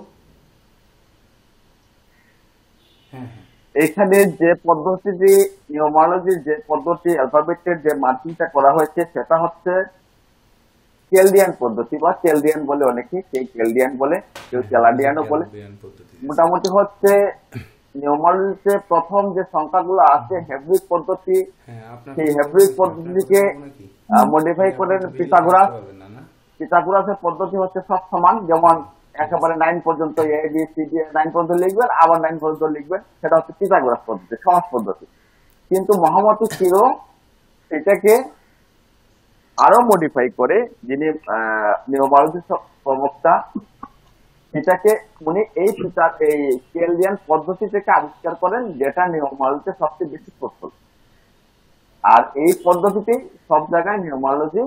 Speaker 3: হ্যাঁ হ্যাঁ,
Speaker 1: এখানে যে পদ্ধতিটি নিউমারোলজির যে পদ্ধতি অ্যালফাবেটের যে মার্কিংটা করা হয়েছে সেটা হচ্ছে কেলডিয়ান পদ্ধতি, বা কেলডিয়ান বলে অনেকে, সেই কেলডিয়ান বলে, কেউ কেলাডিয়ানও বলে। মোটামুটি হচ্ছে নিউমারোলজিতে প্রথম যে সংখ্যাগুলো আছে হেব্রিক পদ্ধতি, সেই হেব্রিক পদ্ধতিকে মডিফাই করেন পিথাগোরাস। পিথাগোরাসের পদ্ধতি হচ্ছে সব সমান, যেমন একেবারে 9 পর্যন্ত এ বি সি ডি 9 পর্যন্ত লিখবেন, আবার 9 পর্যন্ত লিখবেন, সেটা হচ্ছে পিথাগোরাস পদ্ধতি, সহজ পদ্ধতি। কিন্তু মোহাম্মদ সিরো এটাকে আরো মডিফাই করে, যিনি নিউমারোলজির প্রবক্তা, সেটাকে উনি এই কেলডিয়ান পদ্ধতি থেকে আবিষ্কার করেন, যেটা নিউমারোলজিতে সবচেয়ে বেশি প্রচলিত। আর এই পদ্ধতিতে সব জায়গায় নিউমারোলজি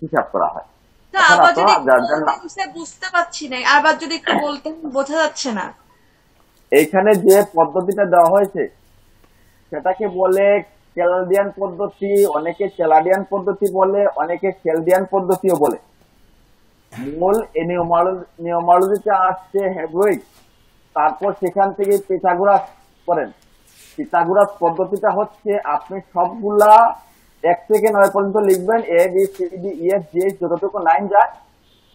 Speaker 1: হিসাব করা হয়।
Speaker 5: না, আবার যদি বুঝতে পারছি না, আবার যদি একটু বলতেন, বোঝা যাচ্ছে না।
Speaker 1: এইখানে যে পদ্ধতিটা দেওয়া হয়েছে সেটাকে বলে কেলডিয়ান পদ্ধতি, অনেকে কেলাডিয়ান পদ্ধতি বলে, অনেকে কেলডিয়ান পদ্ধতিও বলে। মূল নিউমারোলজিতে আসছে হেব্রিক, তারপর সেখান থেকে পিথাগোরাস করেন। পিথাগোরাস পদ্ধতিটা হচ্ছে আপনি সবগুলা 1 থেকে 9 পর্যন্ত লিখবেন, A B C D E F G H যতটুকু 9 যায়,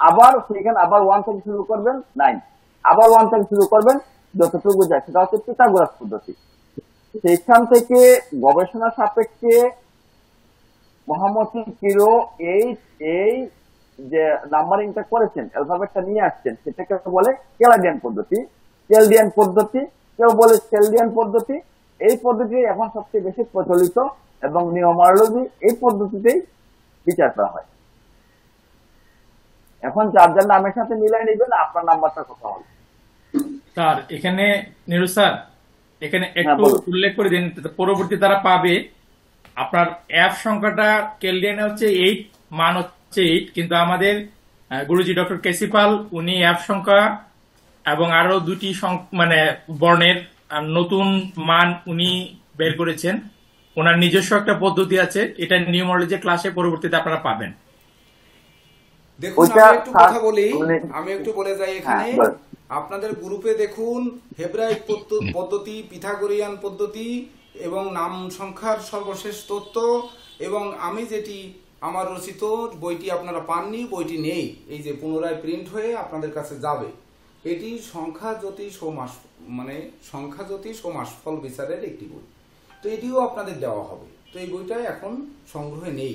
Speaker 1: আবার সেখানে আবার 1 থেকে শুরু করবেন 9, আবার 1 থেকে শুরু করবেন যতটুকু যায়, সেটা হচ্ছে পিথাগোরাস পদ্ধতি। সেখান থেকে গবেষণা সাপেক্ষে মোহাম্মদ কিরো এই যে নাম্বারিংটা করেছেন, অ্যালফাবেটটা নিয়ে আসছেন, সেটাকে বলে কেলডিয়ান পদ্ধতি। কেউ বলে সেলডিয়ান পদ্ধতি। এই পদ্ধতি এখন সবচেয়ে বেশি প্রচলিত এবং নিউমারোলজি এই পদ্ধতিতেই বিচার করা হয়। এখন যার যার নামের সাথে মিলাই নেবেন, আপনার নাম্বারটা কথা হবে।
Speaker 2: স্যার এখানে নিরু স্যার এখানে একটু উল্লেখ করে দিন, পরবর্তী তারা পাবে। আপনার এফ সংখ্যাটা কেলডিয়ানে হচ্ছে 8, মান হচ্ছে 8, কিন্তু আমাদের গুরুজি ডক্টর কেসিপাল উনি এফ সংখ্যা এবং আরো 2টি মানে বর্ণের নতুন মান উনি বের করেছেন। ওনার নিজস্ব একটা পদ্ধতি আছে, এটা নিউমারোলজি ক্লাসে পরবর্তীতে আপনারা পাবেন।
Speaker 3: দেখুন আমি একটু কথা বলি, আমি একটু বলে যাই এখানে। আপনাদের গ্রুপে দেখুন হেব্রাইক পদ্ধতি, পিথাগোরিয়ান পদ্ধতি এবং নাম সংখ্যার সর্বশেষ তত্ত্ব, এবং আমি যেটি আমার রচিত বইটি আপনারা পাননি, বইটি নেই, এই যে পুনরায় প্রিন্ট হয়ে আপনাদের কাছে যাবে। এটি সংখ্যা জ্যোতিষ ও মাসফল বিচারের একটি বই। তো এটিও আপনাদের দেওয়া হবে। তো এই বইটা এখন সংগ্রহে নেই।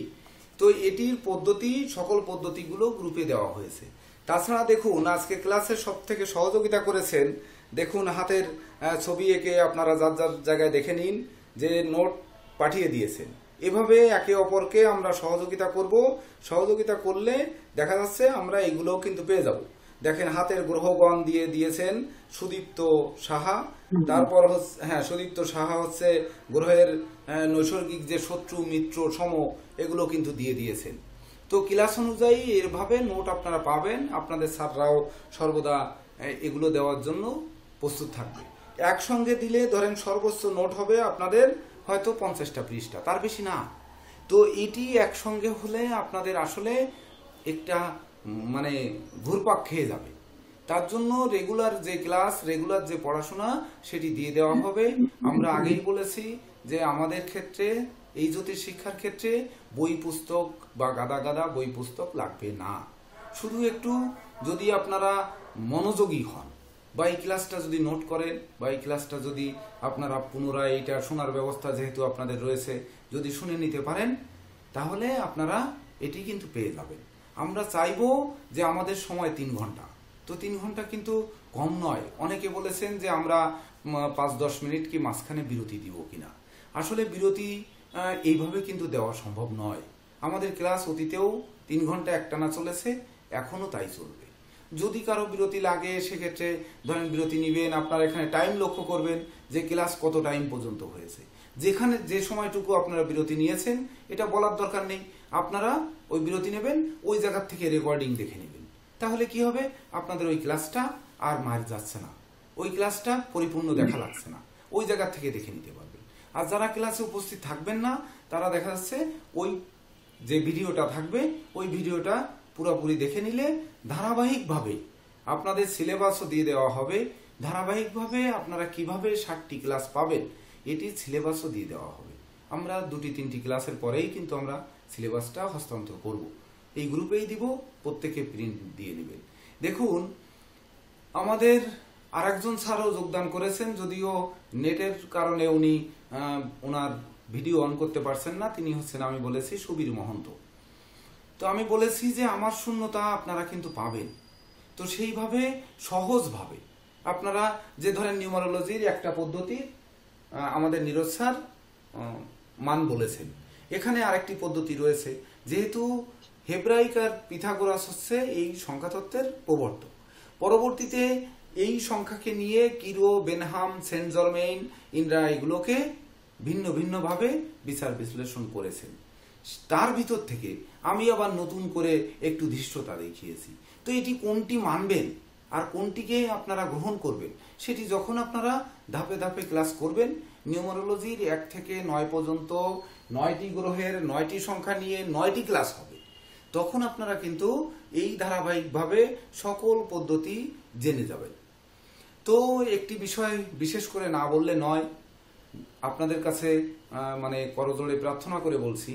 Speaker 3: তো এটির পদ্ধতি, সকল পদ্ধতিগুলো গ্রুপে দেওয়া হয়েছে। তাছাড়া দেখুন আজকে ক্লাসে সব থেকে সহযোগিতা করেছেন, দেখুন হাতের ছবি এঁকে আপনারা যার যার জায়গায় দেখে নিন যে নোট পাঠিয়ে দিয়েছেন। এভাবে একে অপরকে আমরা সহযোগিতা করব। সহযোগিতা করলে দেখা যাচ্ছে আমরা এগুলোও কিন্তু পেয়ে যাব। দেখেন হাতের গ্রহগণ দিয়েছেন সুদীপ্ত সাহা। তারপর সুদীপ্ত সাহা হচ্ছে গ্রহের নৈসর্গিক যে শত্রু মিত্র সম, এগুলো কিন্তু দিয়েছেন। তো ক্লাস অনুযায়ী এভাবে নোট আপনারা পাবেন। আপনাদের স্যাররাও সর্বদা এগুলো দেওয়ার জন্য প্রস্তুত থাকবে। একসঙ্গে দিলে ধরেন সর্বোচ্চ নোট হবে আপনাদের হয়তো 50টা পৃষ্ঠা, তার বেশি না। তো এটি একসঙ্গে হলে আপনাদের আসলে একটা মানে ঘুরপাক খেয়ে যাবে। তার জন্য রেগুলার যে ক্লাস, রেগুলার যে পড়াশোনা সেটি দিয়ে দেওয়া হবে। আমরা আগেই বলেছি যে আমাদের ক্ষেত্রে, এই জ্যোতিষ শিক্ষার ক্ষেত্রে বই পুস্তক বা গাদা বই পুস্তক লাগবে না। শুধু একটু যদি আপনারা মনোযোগী হন বা এই ক্লাসটা যদি নোট করেন বা এই ক্লাসটা যদি আপনারা পুনরায় এটা শোনার ব্যবস্থা যেহেতু আপনাদের রয়েছে, যদি শুনে নিতে পারেন, তাহলে আপনারা এটি কিন্তু পেয়ে যাবেন। আমরা চাইবো যে আমাদের সময় 3 ঘন্টা, তো 3 ঘন্টা কিন্তু কম নয়। অনেকে বলেছেন যে আমরা 5-10 মিনিট কি মাঝখানে বিরতি দিব কিনা। আসলে বিরতি এইভাবে কিন্তু দেওয়া সম্ভব নয়। আমাদের ক্লাস অতীতেও 3 ঘন্টা একটানা চলেছে, এখনো তাই চলবে। যদি কারো বিরতি লাগে সেক্ষেত্রে ধরেন বিরতি নেবেন। আপনারা এখানে টাইম লক্ষ্য করবেন যে ক্লাস কত টাইম পর্যন্ত হয়েছে। যেখানে যে সময়টুকু আপনারা বিরতি নিয়েছেন এটা বলার দরকার নেই, আপনারা ওই বিরতি নেবেন, ওই জায়গা থেকে রেকর্ডিং দেখে নেবেন। তাহলে কি হবে, আপনাদের ওই ক্লাসটা আর মার যাচ্ছে না, ওই ক্লাসটা পরিপূর্ণ দেখা লাগছে না, ওই জায়গা থেকে দেখে নিতে পারবেন। আর যারা ক্লাসে উপস্থিত থাকবেন না তারা দেখা যাচ্ছে ওই যে ভিডিওটা থাকবে ওই ভিডিওটা পুরোপুরি দেখে নিলে ধারাবাহিকভাবে আপনাদের সিলেবাসও দিয়ে দেওয়া হবে। ধারাবাহিকভাবে আপনারা কিভাবে 60টি ক্লাস পাবেন এটির সিলেবাসও দিয়ে দেওয়া হবে। আমরা 2-3টি ক্লাসের পরেই কিন্তু আমরা সিলেবাসটা হস্তান্তর করব। এই গ্রুপেই দিব, প্রত্যেকে প্রিন্ট দিয়ে নেবেন। দেখুন আমাদের আরেকজন স্যারও যোগদান করেছেন, যদিও নেটের কারণে উনি ওনার ভিডিও অন করতে পারছেন না। তিনি হচ্ছেন, আমি বলেছি, সুবীর মহন্ত। তো আমি বলেছি যে আমার শূন্যতা আপনারা কিন্তু পাবেন। তো সেইভাবে সহজভাবে আপনারা যে ধরেন নিউমারোলজির একটা পদ্ধতি আমাদের নীরজ স্যার মান বলেছেন, এখানে আরেকটি পদ্ধতি রয়েছে। যেহেতু হেব্রাইক আর পিথাগোরাস হচ্ছে এই সংখ্যাতত্ত্বের প্রবর্তক, পরবর্তীতে এই সংখ্যাকে নিয়ে কিরো, বেনহাম, সেন্ট জর্মেইন, ইন্দ্রা এগুলোকে ভিন্ন ভিন্নভাবে বিচার বিশ্লেষণ করেছেন। তার ভিতর থেকে আমি আবার নতুন করে একটু ধৃষ্টতা দেখিয়েছি। তো এটি কোনটি মানবেন আর কোনটিকে আপনারা গ্রহণ করবেন সেটি যখন আপনারা ধাপে ধাপে ক্লাস করবেন, নিউমারোলজির 1 থেকে 9 পর্যন্ত 9টি গ্রহের 9টি সংখ্যা নিয়ে 9টি ক্লাস হবে, তখন আপনারা কিন্তু এই ধারাবাহিকভাবে সকল পদ্ধতি জেনে যাবেন। তো একটি বিষয় বিশেষ করে না বললে নয়, আপনাদের কাছে মানে করজোড়ে প্রার্থনা করে বলছি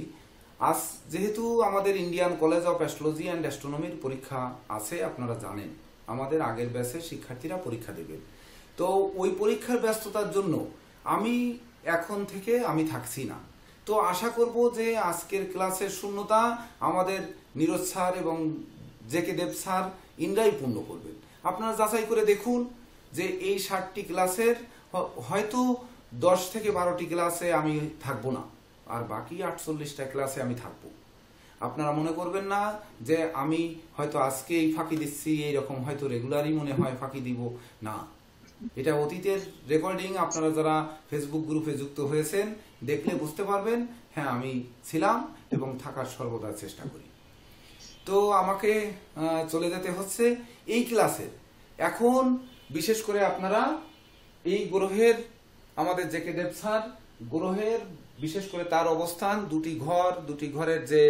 Speaker 3: আজ যেহেতু আমাদের Indian College of Astrology and অ্যাস্ট্রোনমির পরীক্ষা আছে, আপনারা জানেন আমাদের আগের ব্যাচের শিক্ষার্থীরা পরীক্ষা দেবেন। তো ওই পরীক্ষার ব্যস্ততার জন্য আমি এখন থেকে আমি থাকছি না। তো আশা করব যে আজকের ক্লাসের শূন্যতা আমাদের নীরজ স্যার এবং জেকে দেব স্যার ইন্দ্রাই পূর্ণ করবেন। আপনারা যাচাই করে দেখুন যে এই 60টি ক্লাসের হয়তো 10 থেকে 12টি ক্লাসে আমি থাকবো না, আর বাকি 48টা ক্লাসে আমি থাকবো। আপনারা মনে করবেন না যে আমি হয়তো আজকেই ফাঁকি দিচ্ছি, এইরকম হয়তো রেগুলারই মনে হয় ফাঁকি দিব না। এটা অতীতের রেকর্ডিং, আপনারা যারা ফেসবুক গ্রুপে যুক্ত হয়েছেন দেখলে বুঝতে পারবেন, হ্যাঁ আমি ছিলাম এবং থাকার সর্বদা চেষ্টা করি। তো আমাকে চলে যেতে হচ্ছে এই ক্লাসের। এখন বিশেষ করে আপনারা এই গ্রহের, আমাদের জেকে দেব স্যার গ্রহের বিশেষ করে তার অবস্থান, দুটি ঘরের যে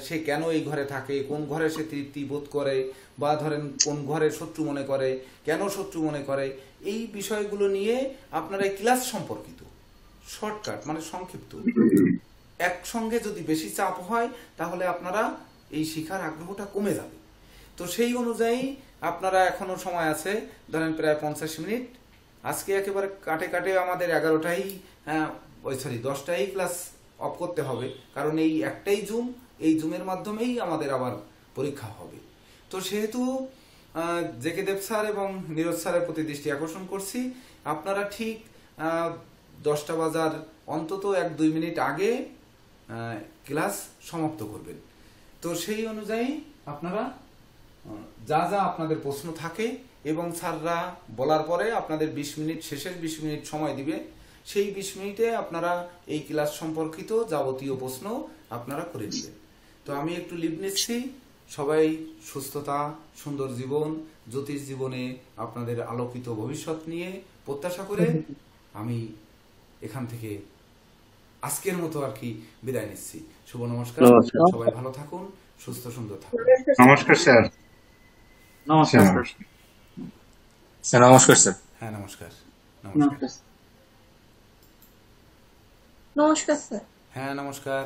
Speaker 3: সে কেন এই ঘরে থাকে, কোন ঘরে সে তৃপ্তি বোধ করে, বা ধরেন কোন ঘরে শত্রু মনে করে, কেন শত্রু মনে করে, এই বিষয়গুলো নিয়ে আপনারা এই ক্লাস সম্পর্কিত শর্টকাট মানে সংক্ষিপ্ত, একসঙ্গে যদি বেশি চাপ হয় তাহলে আপনারা এই শিখার আগ্রহটা কমে যাবে। তো সেই অনুযায়ী আপনারা এখনো সময় আছে, ধরেন প্রায় 50 মিনিট। আজকে একেবারে কাটে কাটে আমাদের 10টাই ক্লাস অফ করতে হবে, কারণ এই একটাই জুম, এই জুমের মাধ্যমেই আমাদের আবার পরীক্ষা হবে। তো সেহেতু জেকে দেব স্যার এবং নীরজ স্যারের প্রতি দৃষ্টি আকর্ষণ করছি, আপনারা ঠিক 10টা বাজার অন্তত 1-2 মিনিট আগে ক্লাস সমাপ্ত করবেন। তো সেই অনুযায়ী আপনারা যা যা আপনাদের প্রশ্ন থাকে এবং স্যাররা বলার পরে আপনাদের 20 মিনিট, শেষের 20 মিনিট সময় দিবে, সেই 20 মিনিটে আপনারা এই ক্লাস সম্পর্কিত যাবতীয় প্রশ্ন আপনারা করে নেবেন। তো আমি একটু লিভ নিচ্ছি। সবাই সুস্থতা, সুন্দর জীবন, জ্যোতিষ জীবনে আপনাদের আলোকিত ভবিষ্যৎ নিয়ে প্রত্যাশা করে আমি এখান থেকে আজকের মতো আর কি বিদায় নিচ্ছি। শুভ নমস্কার, সবাই ভালো থাকুন, সুস্থ সুন্দর থাকুন।
Speaker 10: নমস্কার স্যার।
Speaker 7: নমস্কার
Speaker 10: স্যার। নমস্কার স্যার।
Speaker 3: হ্যাঁ নমস্কার।
Speaker 5: নমস্কার স্যার।
Speaker 3: হ্যাঁ নমস্কার।